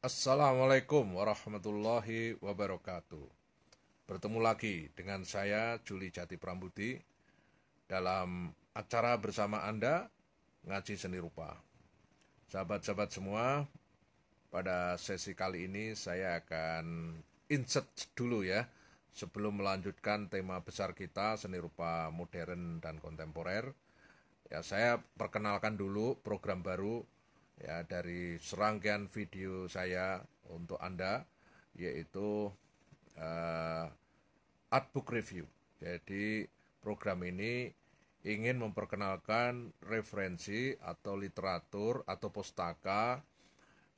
Assalamualaikum warahmatullahi wabarakatuh. Bertemu lagi dengan saya Juli Jati Prambuti dalam acara bersama Anda Ngaji Seni Rupa. Sahabat-sahabat semua, pada sesi kali ini saya akan insert dulu ya sebelum melanjutkan tema besar kita seni rupa modern dan kontemporer. Ya, saya perkenalkan dulu program baru ya dari serangkaian video saya untuk Anda, yaitu uh, Art Book Review. Jadi program ini ingin memperkenalkan referensi atau literatur atau pustaka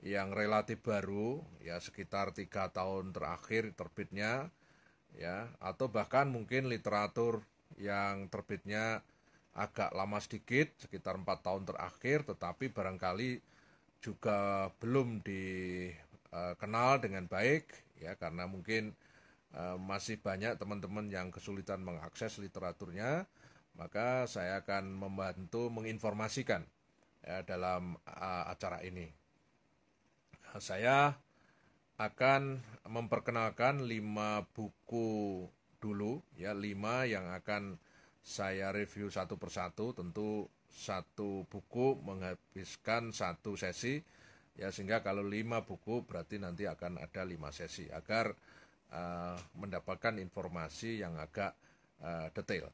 yang relatif baru, ya sekitar 3 tahun terakhir terbitnya, ya atau bahkan mungkin literatur yang terbitnya agak lama sedikit, sekitar 4 tahun terakhir, tetapi barangkali juga belum dikenal dengan baik, ya karena mungkin masih banyak teman-teman yang kesulitan mengakses literaturnya. Maka saya akan membantu menginformasikan ya, dalam acara ini. Saya akan memperkenalkan 5 buku dulu, ya 5 yang akan saya review satu persatu. Tentu satu buku menghabiskan satu sesi, ya sehingga kalau 5 buku berarti nanti akan ada 5 sesi agar mendapatkan informasi yang agak detail.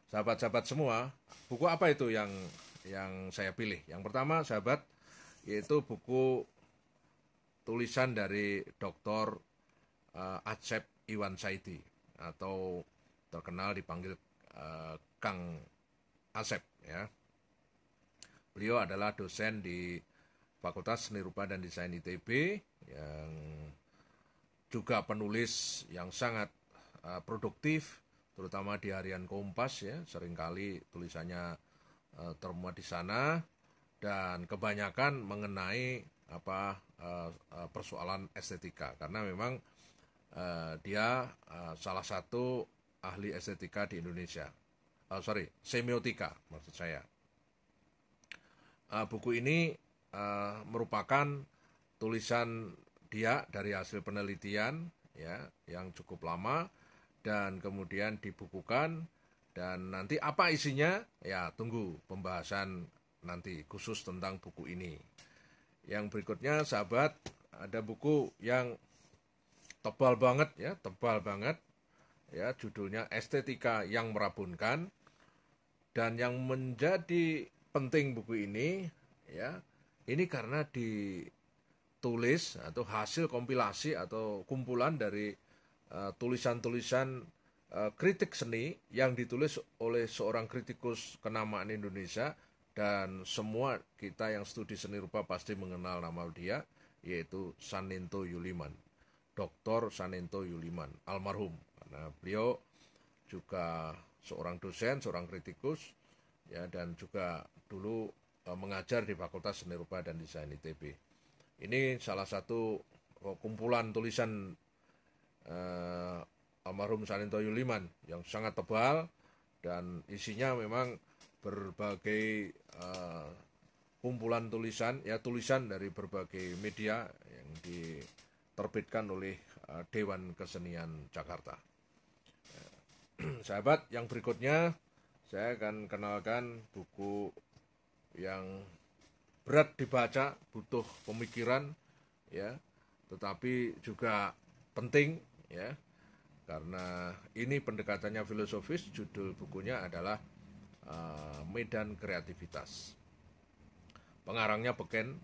Sahabat-sahabat semua, buku apa itu yang saya pilih? Yang pertama, sahabat, yaitu buku tulisan dari Dr. Acep Iwan Saidi atau terkenal dipanggil Kang Asep ya. Beliau adalah dosen di Fakultas Seni Rupa dan Desain ITB yang juga penulis yang sangat produktif, terutama di harian Kompas ya. Seringkali tulisannya termuat di sana dan kebanyakan mengenai persoalan estetika, karena memang dia salah satu ahli estetika di Indonesia. Semiotika maksud saya. Buku ini merupakan tulisan dia dari hasil penelitian ya yang cukup lama dan kemudian dibukukan, dan nanti apa isinya ya tunggu pembahasan nanti khusus tentang buku ini. Yang berikutnya sahabat, ada buku yang tebal banget ya, judulnya Estetika yang Merabunkan. Dan yang menjadi penting buku ini ya, ini karena ditulis atau hasil kompilasi atau kumpulan dari tulisan-tulisan kritik seni yang ditulis oleh seorang kritikus kenamaan Indonesia, dan semua kita yang studi seni rupa pasti mengenal nama dia, yaitu Saninto Yuliman, Dr. Saninto Yuliman, almarhum, karena beliau juga seorang dosen, seorang kritikus, ya dan juga dulu mengajar di Fakultas Seni Rupa dan Desain ITB. Ini salah satu kumpulan tulisan almarhum Saninto Yuliman yang sangat tebal, dan isinya memang berbagai kumpulan tulisan, ya tulisan dari berbagai media yang diterbitkan oleh Dewan Kesenian Jakarta. Sahabat, yang berikutnya saya akan kenalkan buku yang berat dibaca, butuh pemikiran ya, tetapi juga penting ya, karena ini pendekatannya filosofis. Judul bukunya adalah Medan Kreativitas. Pengarangnya Beken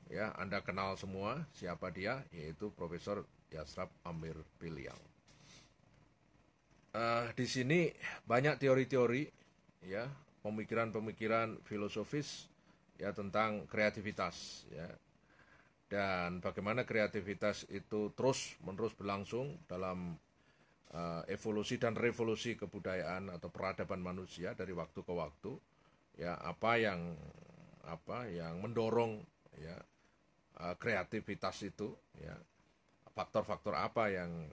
ya, Anda kenal semua siapa dia, yaitu Profesor Yasrab Amir Piliang. Di sini banyak teori-teori ya, pemikiran-pemikiran filosofis ya tentang kreativitas ya, dan bagaimana kreativitas itu terus-menerus berlangsung dalam evolusi dan revolusi kebudayaan atau peradaban manusia dari waktu ke waktu ya. Apa yang mendorong ya kreativitas itu ya, faktor-faktor apa yang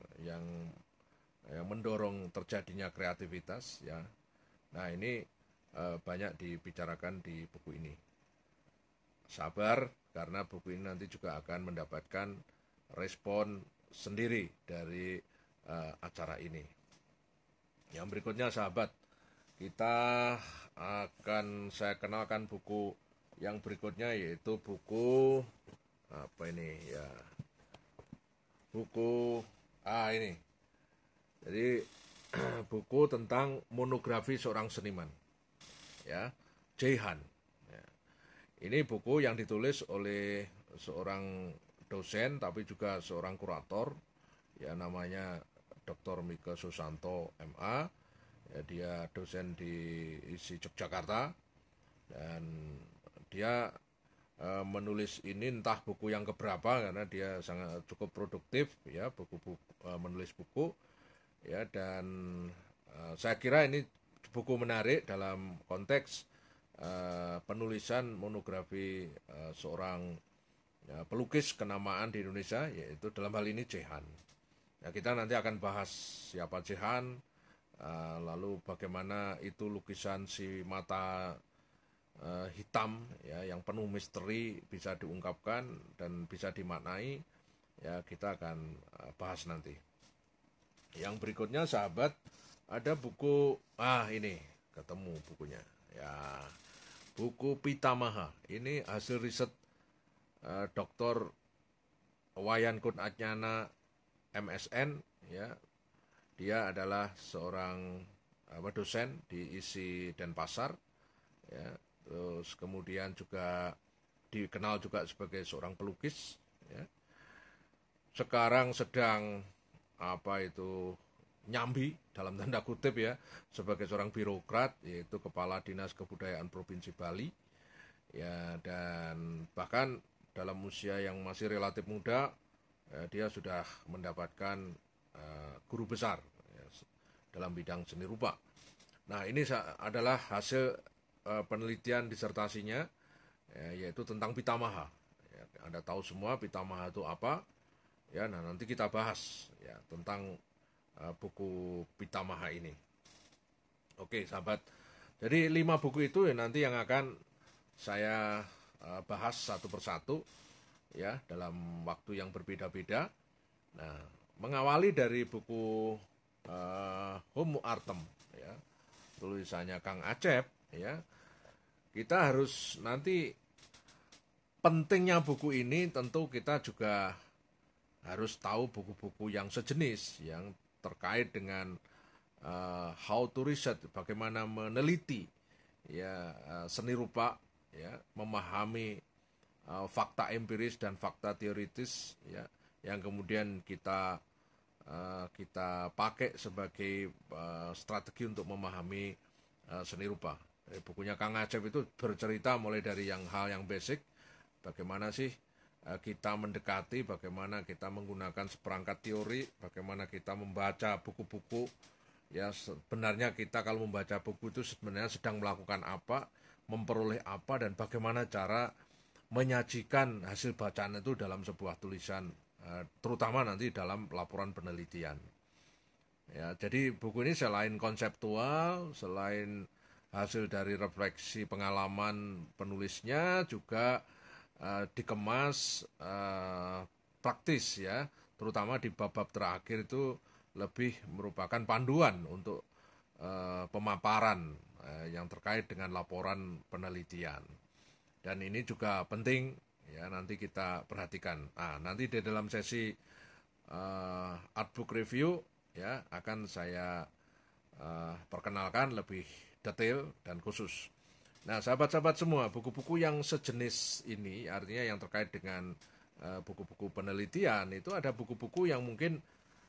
mendorong terjadinya kreativitas ya. Nah, ini banyak dibicarakan di buku ini. Sabar karena buku ini nanti juga akan mendapatkan respon sendiri dari acara ini. Yang berikutnya sahabat, saya kenalkan buku yang berikutnya, yaitu buku apa ini ya, buku ini. Jadi buku tentang monografi seorang seniman, ya, Jehan. Ya. Ini buku yang ditulis oleh seorang dosen tapi juga seorang kurator, ya, namanya Dr. Mika Susanto MA. Ya, dia dosen di ISI Yogyakarta, dan dia menulis ini entah buku yang keberapa, karena dia sangat cukup produktif, ya, menulis buku, ya, dan saya kira ini buku menarik dalam konteks penulisan monografi seorang pelukis kenamaan di Indonesia, yaitu dalam hal ini Jehan. Ya, kita nanti akan bahas siapa Jehan, lalu bagaimana itu lukisan si mata hitam, ya, yang penuh misteri bisa diungkapkan dan bisa dimaknai. Ya, kita akan bahas nanti. Yang berikutnya sahabat, ada buku, ini ketemu bukunya, ya, buku Pitamaha. Ini hasil riset Dr. Wayan Kun Atnyana MSN, ya. Dia adalah seorang dosen di ISI Denpasar, ya. Terus kemudian juga dikenal juga sebagai seorang pelukis, ya. Sekarang sedang nyambi dalam tanda kutip, ya, sebagai seorang birokrat, yaitu Kepala Dinas Kebudayaan Provinsi Bali, ya, dan bahkan dalam usia yang masih relatif muda, dia sudah mendapatkan guru besar, ya, dalam bidang seni rupa. Nah, ini adalah hasil penelitian disertasinya, ya, yaitu tentang Pitamaha. Ya, Anda tahu semua Pitamaha itu apa? Ya, nah nanti kita bahas, ya, tentang buku Pitamaha ini. Oke, sahabat. Jadi 5 buku itu ya nanti yang akan saya bahas satu persatu, ya, dalam waktu yang berbeda-beda. Nah, mengawali dari buku Homo Artem, ya, tulisannya Kang Acep, ya. Kita harus nanti, pentingnya buku ini tentu kita juga harus tahu buku-buku yang sejenis, yang terkait dengan how to research, bagaimana meneliti, ya, seni rupa, ya, memahami fakta empiris dan fakta teoritis, ya, yang kemudian kita pakai sebagai strategi untuk memahami seni rupa. Bukunya Kang Acep itu bercerita mulai dari hal yang basic, bagaimana sih kita mendekati, bagaimana kita menggunakan seperangkat teori, bagaimana kita membaca buku-buku. Ya, sebenarnya kita kalau membaca buku itu sebenarnya sedang melakukan apa, memperoleh apa, dan bagaimana cara menyajikan hasil bacaan itu dalam sebuah tulisan, terutama nanti dalam laporan penelitian. Ya, jadi buku ini selain konseptual, selain hasil dari refleksi pengalaman penulisnya, juga dikemas praktis, ya, terutama di bab-bab terakhir itu lebih merupakan panduan untuk pemaparan yang terkait dengan laporan penelitian. Dan ini juga penting, ya, nanti kita perhatikan. Nanti di dalam sesi artbook review, ya, akan saya perkenalkan lebih detail dan khusus. Nah, sahabat-sahabat semua, buku-buku yang sejenis ini, artinya yang terkait dengan buku-buku penelitian, itu ada buku-buku yang mungkin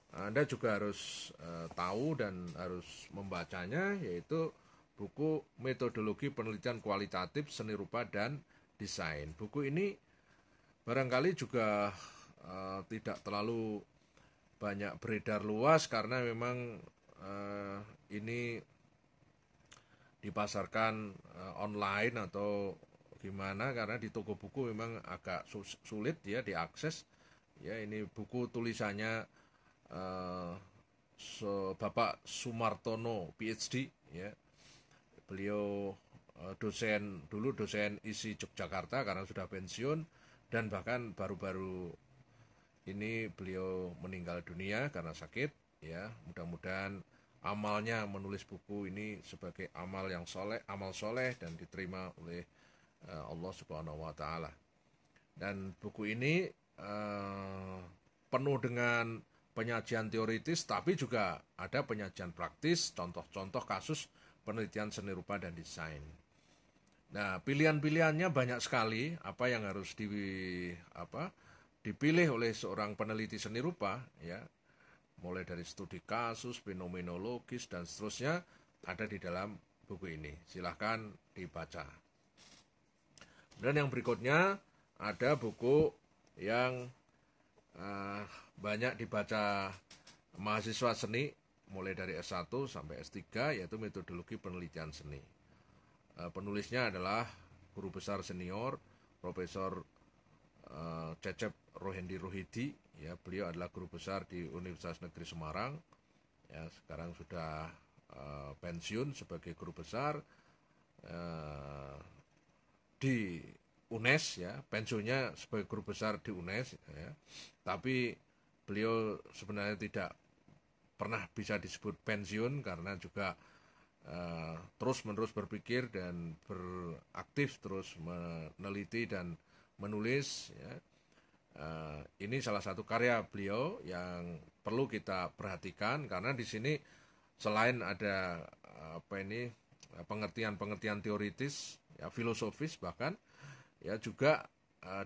Anda juga harus tahu dan harus membacanya, yaitu buku Metodologi Penelitian Kualitatif Seni Rupa dan Desain. Buku ini barangkali juga tidak terlalu banyak beredar luas, karena memang ini dipasarkan online atau gimana, karena di toko buku memang agak sulit, ya, diakses. Ya, ini buku tulisannya Bapak Sumartono PhD, ya. Beliau dosen ISI Yogyakarta, karena sudah pensiun, dan bahkan baru-baru ini beliau meninggal dunia karena sakit. Ya, mudah-mudahan amalnya menulis buku ini sebagai amal yang soleh, amal soleh dan diterima oleh Allah Subhanahu Wa Taala. Dan buku ini penuh dengan penyajian teoritis, tapi juga ada penyajian praktis, contoh-contoh kasus penelitian seni rupa dan desain. Nah, pilihan-pilihannya banyak sekali. Apa yang harus dipilih oleh seorang peneliti seni rupa, ya, mulai dari studi kasus, fenomenologis dan seterusnya ada di dalam buku ini. Silahkan dibaca. Dan yang berikutnya ada buku yang banyak dibaca mahasiswa seni mulai dari S1 sampai S3, yaitu metodologi penelitian seni. Penulisnya adalah guru besar senior Profesor Cecep Rohendi Rohidi. Ya, beliau adalah guru besar di Universitas Negeri Semarang. Ya, sekarang sudah pensiun sebagai guru besar di UNES, ya, pensiunnya sebagai guru besar di UNES, ya. Tapi beliau sebenarnya tidak pernah bisa disebut pensiun karena juga terus-menerus berpikir dan beraktif, terus meneliti dan menulis, ya. Ini salah satu karya beliau yang perlu kita perhatikan karena di sini selain ada pengertian-pengertian teoritis, ya, filosofis bahkan, ya, juga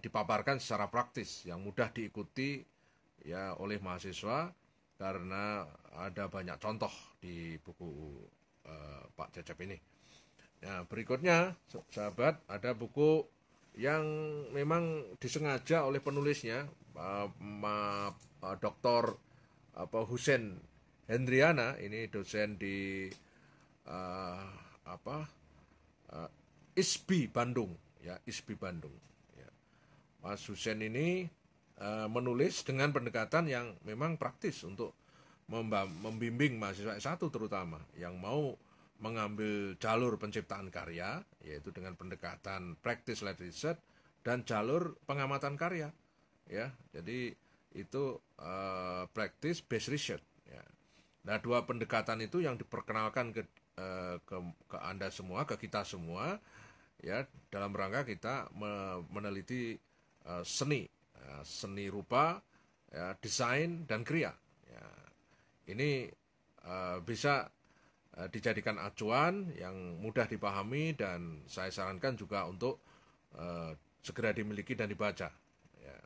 dipaparkan secara praktis yang mudah diikuti, ya, oleh mahasiswa karena ada banyak contoh di buku Pak Cecep ini. Nah, berikutnya sahabat, ada buku yang memang disengaja oleh penulisnya, Dr. Husein Hendriana, ini dosen di ISBI Bandung, ya, ISBI Bandung. Ya. Mas Husein ini menulis dengan pendekatan yang memang praktis untuk membimbing mahasiswa S1 terutama yang mau mengambil jalur penciptaan karya, yaitu dengan pendekatan practice-led research dan jalur pengamatan karya, ya. Jadi itu practice based research, ya. Nah, dua pendekatan itu yang diperkenalkan ke Anda semua, ke kita semua, ya, dalam rangka kita meneliti seni rupa, ya, desain dan kriya, ya. Ini bisa dijadikan acuan yang mudah dipahami dan saya sarankan juga untuk segera dimiliki dan dibaca, ya.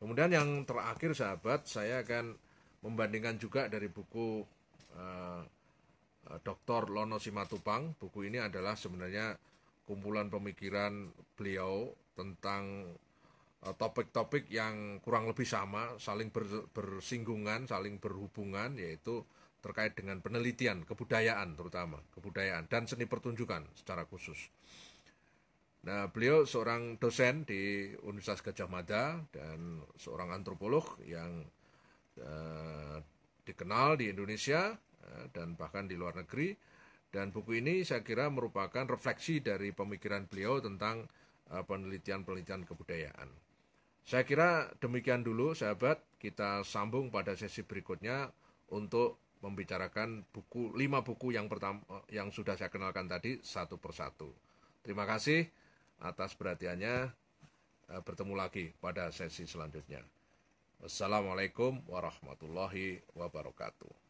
Kemudian yang terakhir sahabat, saya akan membandingkan juga dari buku Dr. Lono Simatupang. Buku ini adalah sebenarnya kumpulan pemikiran beliau tentang topik-topik yang kurang lebih sama, saling bersinggungan, saling berhubungan, yaitu terkait dengan penelitian, kebudayaan terutama, kebudayaan dan seni pertunjukan secara khusus. Nah, beliau seorang dosen di Universitas Gadjah Mada dan seorang antropolog yang dikenal di Indonesia dan bahkan di luar negeri. Dan buku ini saya kira merupakan refleksi dari pemikiran beliau tentang penelitian-penelitian kebudayaan. Saya kira demikian dulu sahabat, kita sambung pada sesi berikutnya untuk membicarakan 5 buku yang pertama yang sudah saya kenalkan tadi satu persatu. Terima kasih atas perhatiannya. Bertemu lagi pada sesi selanjutnya. Wassalamualaikum warahmatullahi wabarakatuh.